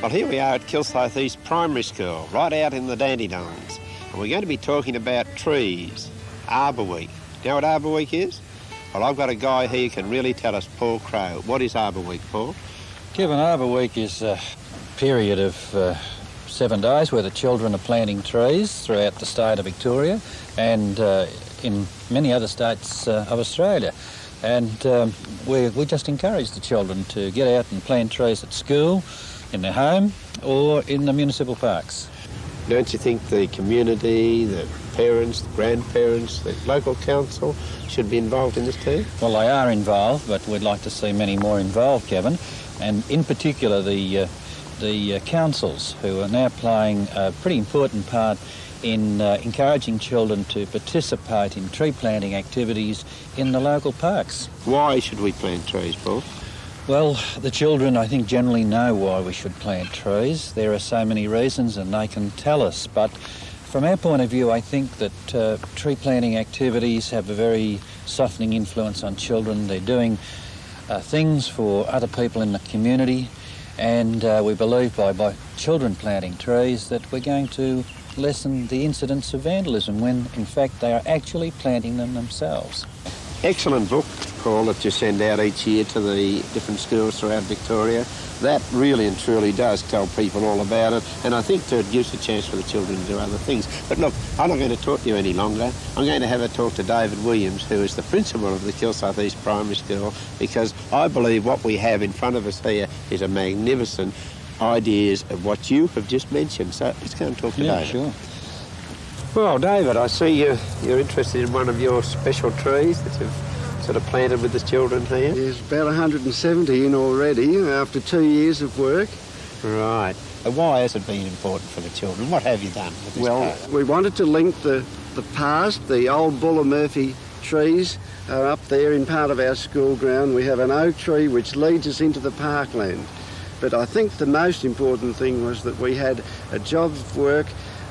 Well, here we are at Kilsyth East Primary School, right out in the Dandenongs. And we're going to be talking about trees, Arbor Week. Do you know what Arbor Week is? Well, I've got a guy here who can really tell us, Paul Crow. What is Arbor Week, Paul? Kevin, Arbor Week is a period of 7 days where the children are planting trees throughout the state of Victoria and in many other states of Australia. And we just encourage the children to get out and plant trees at school, in their home or in the municipal parks. Don't you think the community, the parents, the grandparents, the local council should be involved in this too? Well, they are involved, but we'd like to see many more involved, Kevin, and in particular the councils, who are now playing a pretty important part in encouraging children to participate in tree planting activities in the local parks. Why should we plant trees, Paul? Well, the children, I think, generally know why we should plant trees. There are so many reasons and they can tell us, but from our point of view, I think that tree planting activities have a very softening influence on children. They're doing things for other people in the community, and we believe by children planting trees that we're going to lessen the incidence of vandalism when, in fact, they are actually planting them themselves. Excellent book, Paul, that you send out each year to the different schools throughout Victoria. That really and truly does tell people all about it, and I think it gives a chance for the children to do other things. But look, I'm not going to talk to you any longer. I'm going to have a talk to David Williams, who is the principal of the Kilsyth East Primary School, because I believe what we have in front of us here is a magnificent ideas of what you have just mentioned. So let's go and talk to David. Sure. Well, David, I see you're interested in one of your special trees that you've sort of planted with the children here. There's about 170 in already after 2 years of work. Right. Why has it been important for the children? What have you done with this code? We wanted to link the past. The old Buller Murphy trees are up there in part of our school ground. We have an oak tree which leads us into the parkland. But I think the most important thing was that we had a job of work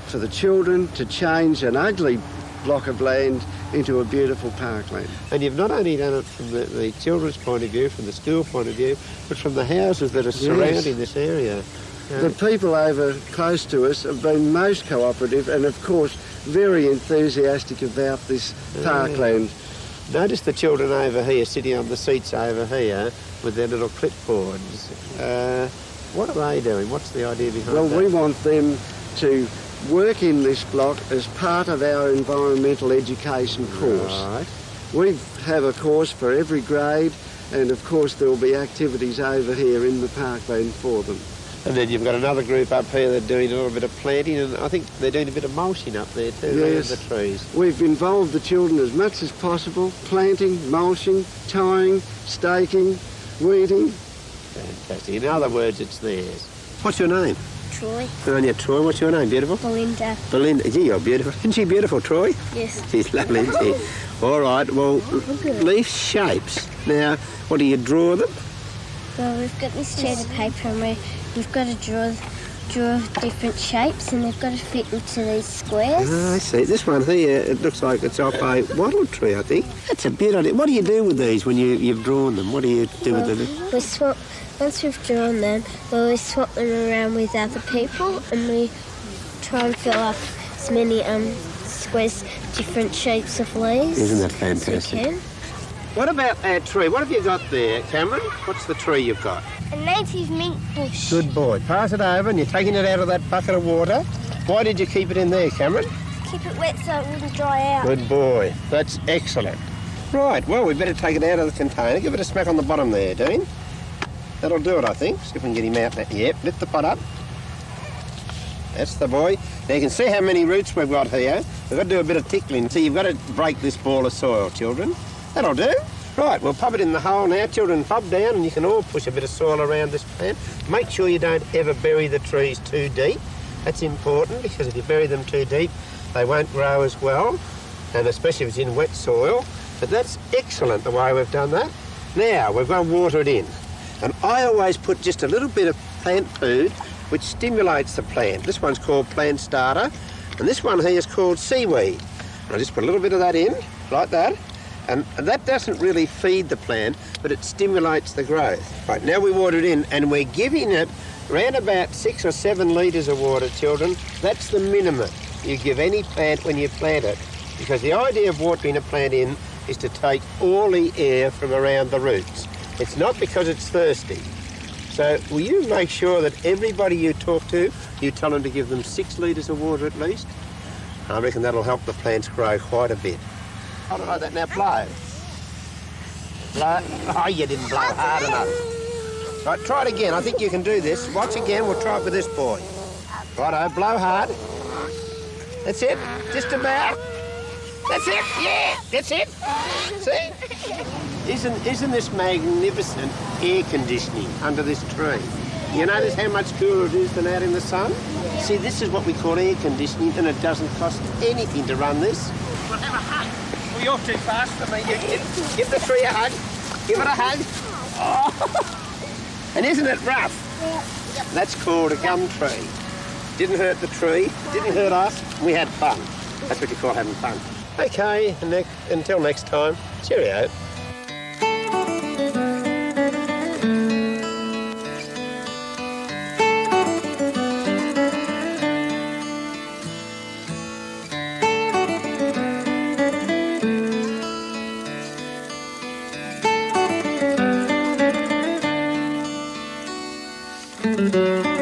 for the children to change an ugly block of land into a beautiful parkland. And you've not only done it from the children's point of view, from the school point of view, but from the houses that are surrounding this area. The people over close to us have been most cooperative and, of course, very enthusiastic about this parkland. Notice the children over here, sitting on the seats over here with their little clipboards. What are they doing? What's the idea behind that? Well, we want them to work in this block as part of our environmental education course. Right. We have a course for every grade, and of course there will be activities over here in the parkland for them. And then you've got another group up here that are doing a little bit of planting, and I think they're doing a bit of mulching up there too, around the trees. We've involved the children as much as possible, planting, mulching, tying, staking, weeding. Fantastic. In other words, it's theirs. What's your name? Troy. Good on you, Troy. What's your name, beautiful? Belinda. Belinda. Gee, you're beautiful. Isn't she beautiful, Troy? Yes. She's lovely, isn't she? All right, well, leaf shapes. Now, what do you draw them? Well, we've got this sheet of paper and we've got to draw different shapes and they've got to fit into these squares. Oh, I see. This one here, it looks like it's off a wattle tree, I think. That's a beaut idea. What do you do with these when you've drawn them? What do you do with them? Once we've drawn them, we swap them around with other people and we try and fill up as many squares, different shapes of leaves. Isn't that fantastic? As we can. What about that tree? What have you got there, Cameron? What's the tree you've got? A native mint bush. Good boy. Pass it over and you're taking it out of that bucket of water. Why did you keep it in there, Cameron? Keep it wet so it wouldn't dry out. Good boy. That's excellent. Right, well, we better take it out of the container. Give it a smack on the bottom there, Dean. That'll do it, I think. See if we can get him out now. Yep, lift the pot up. That's the boy. Now you can see how many roots we've got here. We've got to do a bit of tickling. So you've got to break this ball of soil, children. That'll do. Right, we'll pop it in the hole now. Children, pop down and you can all push a bit of soil around this plant. Make sure you don't ever bury the trees too deep. That's important because if you bury them too deep, they won't grow as well, and especially if it's in wet soil. But that's excellent the way we've done that. Now, we've got to water it in. And I always put just a little bit of plant food which stimulates the plant. This one's called plant starter, and this one here is called seaweed. And I just put a little bit of that in, like that, and that doesn't really feed the plant, but it stimulates the growth. Right, now we water it in, and we're giving it Around about 6 or 7 litres of water, children. That's the minimum you give any plant when you plant it, because the idea of watering a plant in is to take all the air from around the roots. It's not because it's thirsty. So will you make sure that everybody you talk to, you tell them to give them 6 litres of water at least? I reckon that'll help the plants grow quite a bit. Hold it like that now, blow. Blow. Oh, you didn't blow hard enough. Right, try it again. I think you can do this. Watch again. We'll try it with this boy. Righto, blow hard. That's it. Just about. That's it. Yeah, that's it. See? Isn't this magnificent air conditioning under this tree? You notice how much cooler it is than out in the sun? See, this is what we call air conditioning, and it doesn't cost anything to run this. We'll have a hug. Well, you're too fast for me. Give the tree a hug. Give it a hug. Oh. And isn't it rough? Yeah. That's called a gum tree. Didn't hurt the tree, didn't hurt us. We had fun. That's what you call having fun. Okay, until next time, cheerio. Thank you.